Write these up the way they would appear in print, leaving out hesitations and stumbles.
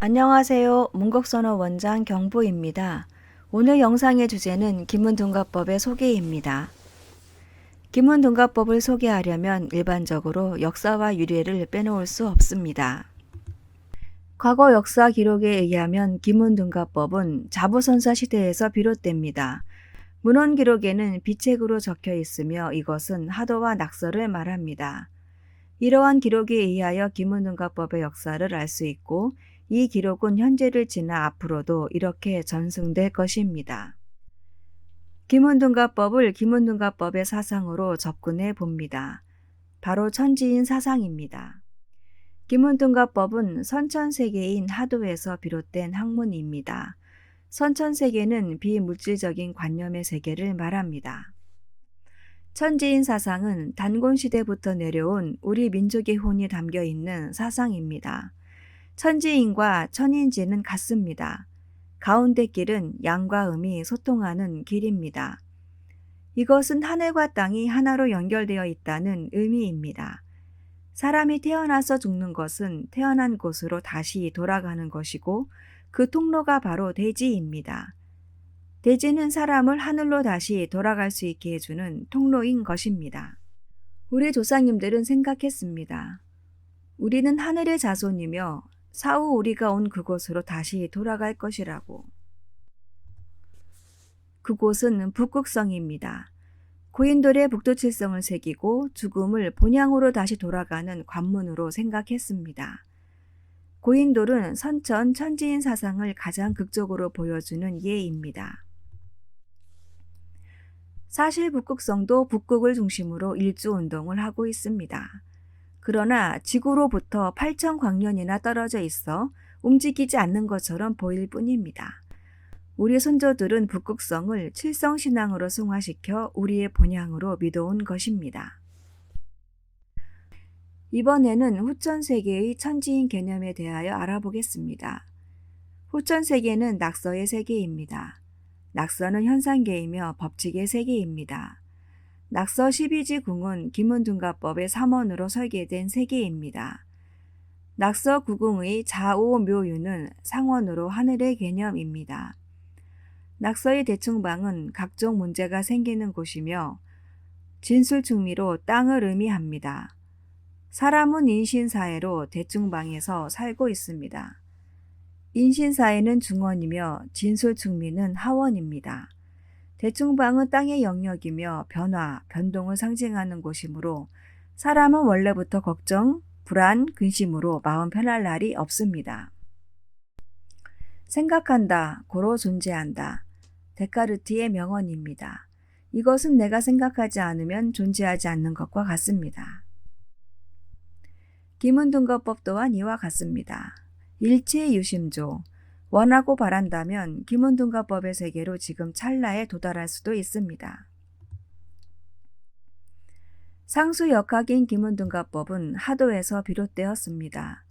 안녕하세요. 문곡선어 원장 경부입니다. 오늘 영상의 주제는 기문둔가법의 소개입니다. 기문둔가법을 소개하려면 일반적으로 역사와 유래를 빼놓을 수 없습니다. 과거 역사 기록에 의하면 기문둔가법은 자부선사 시대에서 비롯됩니다. 문헌 기록에는 비책으로 적혀 있으며 이것은 하도와 낙서를 말합니다. 이러한 기록에 의하여 기문둔가법의 역사를 알 수 있고 이 기록은 현재를 지나 앞으로도 이렇게 전승될 것입니다. 기문둔가법을 기문둔가법의 사상으로 접근해 봅니다. 바로 천지인 사상입니다. 기문둔가법은 선천세계인 하도에서 비롯된 학문입니다. 선천세계는 비물질적인 관념의 세계를 말합니다. 천지인 사상은 단곤시대부터 내려온 우리 민족의 혼이 담겨 있는 사상입니다. 천지인과 천인지는 같습니다. 가운데 길은 양과 음이 소통하는 길입니다. 이것은 하늘과 땅이 하나로 연결되어 있다는 의미입니다. 사람이 태어나서 죽는 것은 태어난 곳으로 다시 돌아가는 것이고 그 통로가 바로 대지입니다. 대지는 사람을 하늘로 다시 돌아갈 수 있게 해주는 통로인 것입니다. 우리 조상님들은 생각했습니다. 우리는 하늘의 자손이며 사후 우리가 온 그곳으로 다시 돌아갈 것이라고. 그곳은 북극성입니다. 고인돌의 북두칠성을 새기고 죽음을 본향으로 다시 돌아가는 관문으로 생각했습니다. 고인돌은 선천 천지인 사상을 가장 극적으로 보여주는 예입니다. 사실 북극성도 북극을 중심으로 일주운동을 하고 있습니다. 그러나 지구로부터 8,000광년이나 떨어져 있어 움직이지 않는 것처럼 보일 뿐입니다. 우리 손조들은 북극성을 칠성신앙으로 승화시켜 우리의 본향으로 믿어온 것입니다. 이번에는 후천세계의 천지인 개념에 대하여 알아보겠습니다. 후천세계는 낙서의 세계입니다. 낙서는 현상계이며 법칙의 세계입니다. 낙서 12지궁은 기문둔가법의 3원으로 설계된 세계입니다. 낙서 구궁의 자오묘유는 상원으로 하늘의 개념입니다. 낙서의 대충방은 각종 문제가 생기는 곳이며 진술충미로 땅을 의미합니다. 사람은 인신사회로 대충방에서 살고 있습니다. 인신사회는 중원이며 진술충미는 하원입니다. 대충방은 땅의 영역이며 변화, 변동을 상징하는 곳이므로 사람은 원래부터 걱정, 불안, 근심으로 마음 편할 날이 없습니다. 생각한다, 고로 존재한다. 데카르트의 명언입니다. 이것은 내가 생각하지 않으면 존재하지 않는 것과 같습니다. 기문둔가법 또한 이와 같습니다. 일체유심조, 원하고 바란다면 기문둔가법의 세계로 지금 찰나에 도달할 수도 있습니다. 상수역학인 기문둔가법은 하도에서 비롯되었습니다.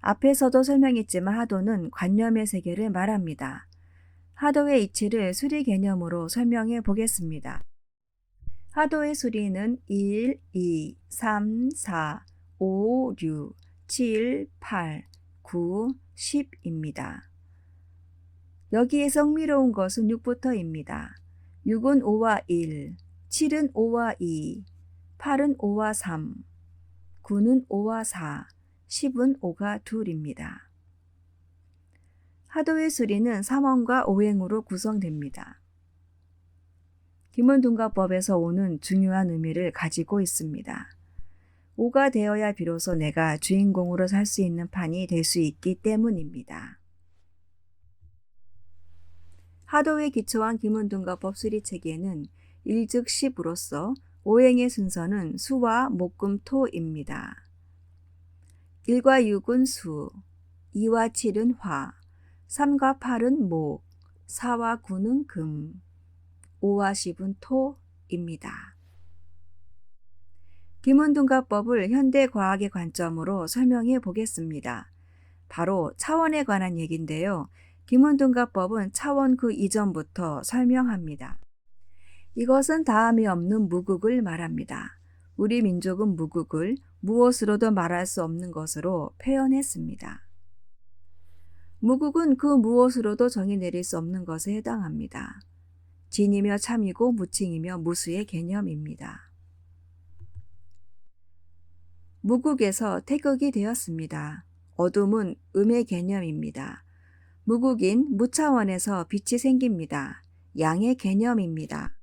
앞에서도 설명했지만 하도는 관념의 세계를 말합니다. 하도의 이치를 수리 개념으로 설명해 보겠습니다. 하도의 수리는 1, 2, 3, 4, 5, 6, 7, 8, 9, 10입니다. 여기에서 흥미로운 것은 6부터입니다. 6은 5와 1, 7은 5와 2, 8은 5와 3, 9는 5와 4, 10은 5가 2입니다. 하도의 수리는 3원과 5행으로 구성됩니다. 기문둔가법에서 5는 중요한 의미를 가지고 있습니다. 5가 되어야 비로소 내가 주인공으로 살 수 있는 판이 될 수 있기 때문입니다. 하도에 기초한 기문둔가법 수리체계는 1즉 10으로서 오행의 순서는 수와 목금 토입니다. 1과 6은 수, 2와 7은 화, 3과 8은 목, 4와 9는 금, 5와 10은 토입니다. 김운둔가법을 현대과학의 관점으로 설명해 보겠습니다. 바로 차원에 관한 얘기인데요. 김운둔가법은 차원 그 이전부터 설명합니다. 이것은 다함이 없는 무국을 말합니다. 우리 민족은 무국을 무엇으로도 말할 수 없는 것으로 표현했습니다. 무국은 그 무엇으로도 정의 내릴 수 없는 것에 해당합니다. 진이며 참이고 무칭이며 무수의 개념입니다. 무국에서 태극이 되었습니다. 어둠은 음의 개념입니다. 무국인 무차원에서 빛이 생깁니다. 양의 개념입니다.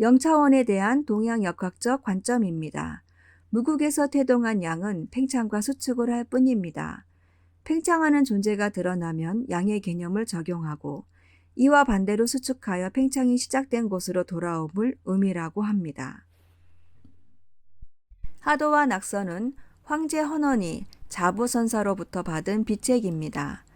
영차원에 대한 동양역학적 관점입니다. 무국에서 태동한 양은 팽창과 수축을 할 뿐입니다. 팽창하는 존재가 드러나면 양의 개념을 적용하고 이와 반대로 수축하여 팽창이 시작된 곳으로 돌아옴을 음이라고 합니다. 하도와 낙서는 황제 헌원이 자부선사로부터 받은 비책입니다.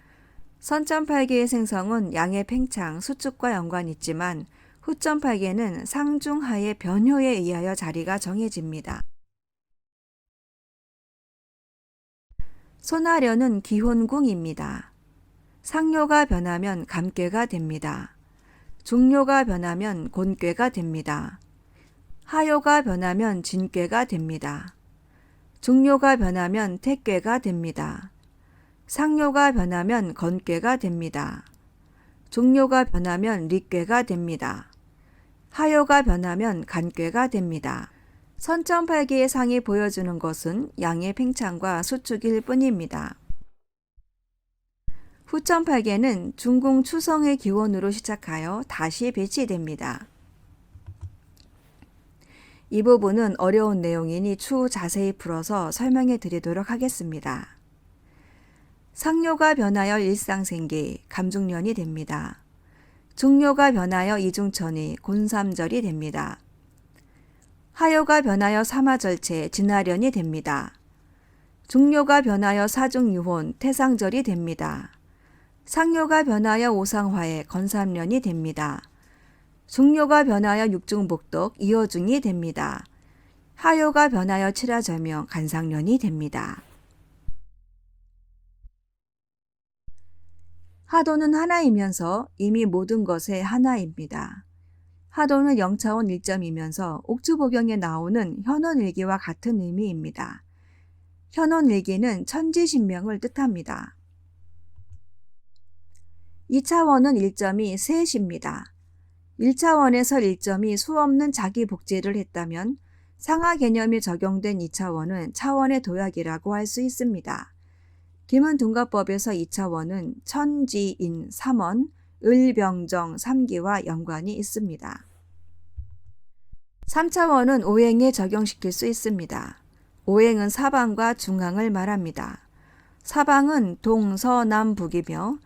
선점팔계의 생성은 양의 팽창, 수축과 연관이 있지만 후점팔계는 상중하의 변효에 의하여 자리가 정해집니다. 소나려는 기혼궁입니다. 상료가 변하면 감괴가 됩니다. 중료가 변하면 곤괴가 됩니다. 하요가 변하면 진괴가 됩니다. 중료가 변하면 택괴가 됩니다. 상료가 변하면 건괴가 됩니다. 중료가 변하면 릿괴가 됩니다. 하요가 변하면 간괴가 됩니다. 선점팔계의 상이 보여주는 것은 양의 팽창과 수축일 뿐입니다. 후점팔계는 중궁 추성의 기원으로 시작하여 다시 배치됩니다. 이 부분은 어려운 내용이니 추후 자세히 풀어서 설명해 드리도록 하겠습니다. 상료가 변하여 일상생기, 감중년이 됩니다. 중료가 변하여 이중천이, 곤삼절이 됩니다. 하요가 변하여 삼화절체, 진화련이 됩니다. 중료가 변하여 사중유혼, 태상절이 됩니다. 상료가 변하여 오상화해, 건삼련이 됩니다. 중료가 변하여 육중복덕, 이어중이 됩니다. 하요가 변하여 칠화절명, 간상련이 됩니다. 하도는 하나이면서 이미 모든 것의 하나입니다. 하도는 영차원 1점이면서 옥주보경에 나오는 현원일기와 같은 의미입니다. 현원일기는 천지신명을 뜻합니다. 2차원은 1점이 셋입니다. 1차원에서 1점이 수없는 자기 복제를 했다면 상하 개념이 적용된 2차원은 차원의 도약이라고 할 수 있습니다. 김은둔가법에서 2차원은 천지인 3원, 을병정 3기와 연관이 있습니다. 3차원은 오행에 적용시킬 수 있습니다. 오행은 사방과 중앙을 말합니다. 사방은 동서남북이며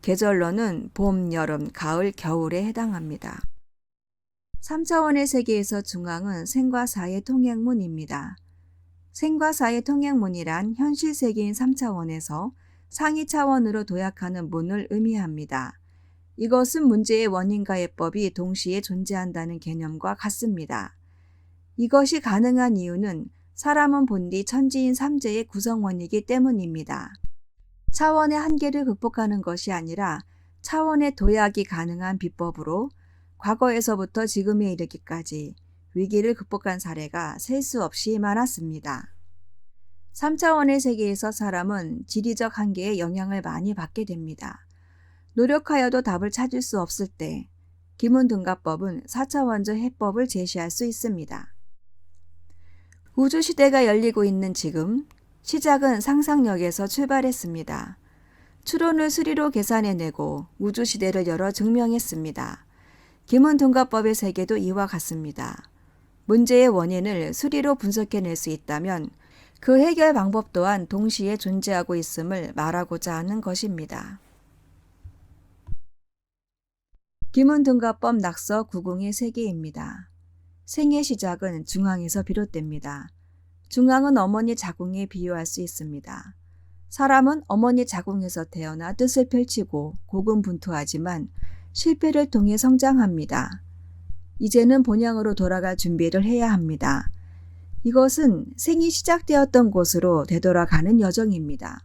계절로는 봄, 여름, 가을, 겨울에 해당합니다. 3차원의 세계에서 중앙은 생과 사의 통행문입니다. 생과 사의 통행문이란 현실 세계인 3차원에서 상위 차원으로 도약하는 문을 의미합니다. 이것은 문제의 원인과 예법이 동시에 존재한다는 개념과 같습니다. 이것이 가능한 이유는 사람은 본디 천지인 삼재의 구성원이기 때문입니다. 차원의 한계를 극복하는 것이 아니라 차원의 도약이 가능한 비법으로 과거에서부터 지금에 이르기까지 위기를 극복한 사례가 셀 수 없이 많았습니다. 3차원의 세계에서 사람은 지리적 한계에 영향을 많이 받게 됩니다. 노력하여도 답을 찾을 수 없을 때 김운둔가법은 4차원적 해법을 제시할 수 있습니다. 우주시대가 열리고 있는 지금 시작은 상상력에서 출발했습니다. 추론을 수리로 계산해내고 우주시대를 열어 증명했습니다. 김운둔가법의 세계도 이와 같습니다. 문제의 원인을 수리로 분석해낼 수 있다면 그 해결 방법 또한 동시에 존재하고 있음을 말하고자 하는 것입니다. 기문등가법 낙서 구궁의 세계입니다. 생의 시작은 중앙에서 비롯됩니다. 중앙은 어머니 자궁에 비유할 수 있습니다. 사람은 어머니 자궁에서 태어나 뜻을 펼치고 고군분투하지만 실패를 통해 성장합니다. 이제는 본향으로 돌아갈 준비를 해야 합니다. 이것은 생이 시작되었던 곳으로 되돌아가는 여정입니다.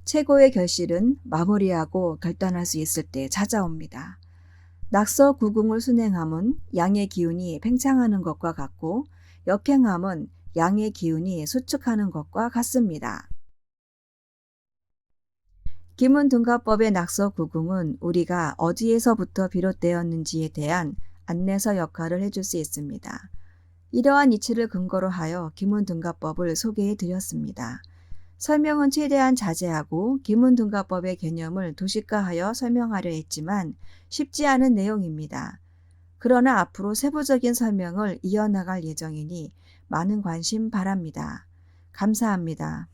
최고의 결실은 마무리하고 결단할 수 있을 때 찾아옵니다. 낙서 구궁을 순행함은 양의 기운이 팽창하는 것과 같고 역행함은 양의 기운이 수축하는 것과 같습니다. 기문등가법의 낙서 구궁은 우리가 어디에서부터 비롯되었는지에 대한 안내서 역할을 해줄 수 있습니다. 이러한 이치를 근거로 하여 기문등가법을 소개해 드렸습니다. 설명은 최대한 자제하고 기문등가법의 개념을 도식화하여 설명하려 했지만 쉽지 않은 내용입니다. 그러나 앞으로 세부적인 설명을 이어나갈 예정이니 많은 관심 바랍니다. 감사합니다.